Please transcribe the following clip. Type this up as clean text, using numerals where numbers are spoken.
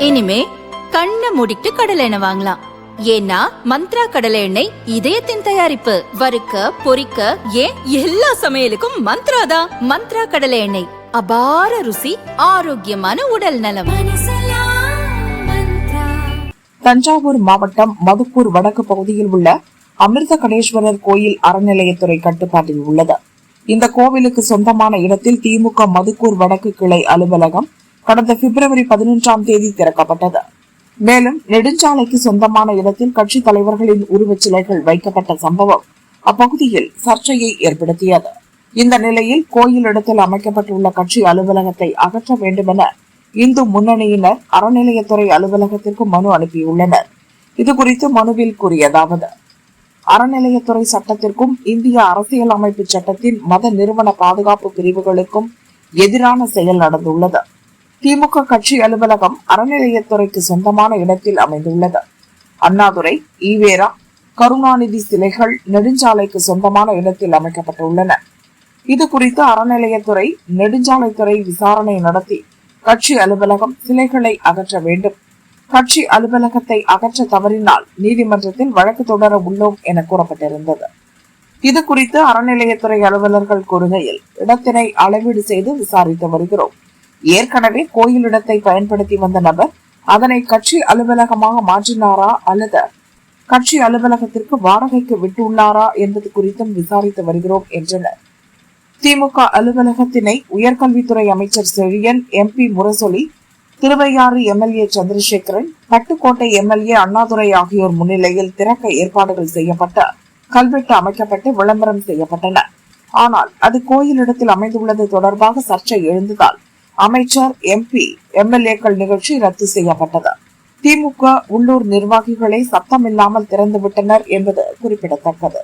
இனிமே கண்ணை மூடிட்டு கடலை எண்ணெய் வாங்கலாம். ஏன்னா மந்த்ரா கடலை எண்ணெய் இதயத்தின் தயாரிப்பு. வறுக்க பொரிக்க ஏன் எல்லா சமையலுக்கும் மந்த்ரா தான். மந்த்ரா கடலை எண்ணெய், அபார ருசி, ஆரோக்கியமான உடல் நலம். தஞ்சாவூர் மாவட்டம் மதுக்கூர் வடக்கு பகுதியில் உள்ள அமிர்த கடேஸ்வரர் கோயில் அறநிலையத்துறை கட்டுப்பாட்டில் உள்ளது. இந்த கோவிலுக்கு சொந்தமான இடத்தில் திமுக மதுக்கூர் வடக்கு கிளை அலுவலகம் கடந்த பிப்ரவரி 11ஆம் தேதி திறக்கப்பட்டது. மேலும் நெடுஞ்சாலைக்கு சொந்தமான இடத்தில் கட்சி தலைவர்களின் உருவச் சிலைகள் வைக்கப்பட்ட சம்பவம் அப்பகுதியில் சர்ச்சையை ஏற்படுத்தியது. இந்த நிலையில் கோயில் இடத்தில் அமைக்கப்பட்டுள்ள கட்சி அலுவலகத்தை அகற்ற வேண்டுமென இந்து முன்னணியினர் அறநிலையத்துறை அலுவலகத்திற்கு மனு அனுப்பியுள்ளனர். இதுகுறித்து மனுவில் கூறியதாவது: அறநிலையத்துறை சட்டத்திற்கும் இந்திய அரசியல் அமைப்பு சட்டத்தின் மத நிறுவன பாதுகாப்பு பிரிவுகளுக்கும் எதிரான செயல் நடந்துள்ளது. திமுக கட்சி அலுவலகம் அறநிலையத்துறைக்கு சொந்தமான இடத்தில் அமைந்துள்ளது. அண்ணாதுரை, ஈவேரா, கருணாநிதி சிலைகள் நெடுஞ்சாலைக்கு சொந்தமான இடத்தில் அமைக்கப்பட்டுள்ளன. இது குறித்து அறநிலையத்துறை நெடுஞ்சாலைத்துறை விசாரணை நடத்தி கட்சி அலுவலகம் சிலைகளை அகற்ற வேண்டும். கட்சி அலுவலகத்தை அகற்ற தவறினால் நீதிமன்றத்தில் வழக்கு தொடர உள்ளோம் என கூறப்பட்டிருந்தது. இது குறித்து அறநிலையத்துறை அலுவலர்கள் கூறுகையில், இடத்தினை அளவீடு செய்து விசாரித்து வருகிறோம். ஏற்கனவே கோயில் இடத்தை பயன்படுத்தி வந்த நபர் அதனை கட்சி அலுவலகமாக மாற்றினாரா அல்லது கட்சி அலுவலகத்திற்கு வாடகைக்கு விட்டுள்ளாரா என்பது குறித்தும் விசாரித்து வருகிறோம் என்றனர். திமுக அலுவலகத்தினை உயர்கல்வித்துறை அமைச்சர் Chezhiyan, MP Murasoli, Thiruvaiyaru MLA Chandrasekaran, Pattukkottai MLA Annadurai ஆகியோர் முன்னிலையில் திறக்க ஏற்பாடுகள் செய்யப்பட்ட கல்வெட்டு அமைக்கப்பட்டு விளம்பரம் செய்யப்பட்டன. ஆனால் அது கோயிலிடத்தில் அமைந்துள்ளது தொடர்பாக சர்ச்சை எழுந்ததால் அமைச்சர், MP, MLAக்கள் நிகழ்ச்சி ரத்து செய்யப்பட்டது. திமுக உள்ளூர் நிர்வாகிகளை சத்தமில்லாமல் திறந்துவிட்டனர் என்பது குறிப்பிடத்தக்கது.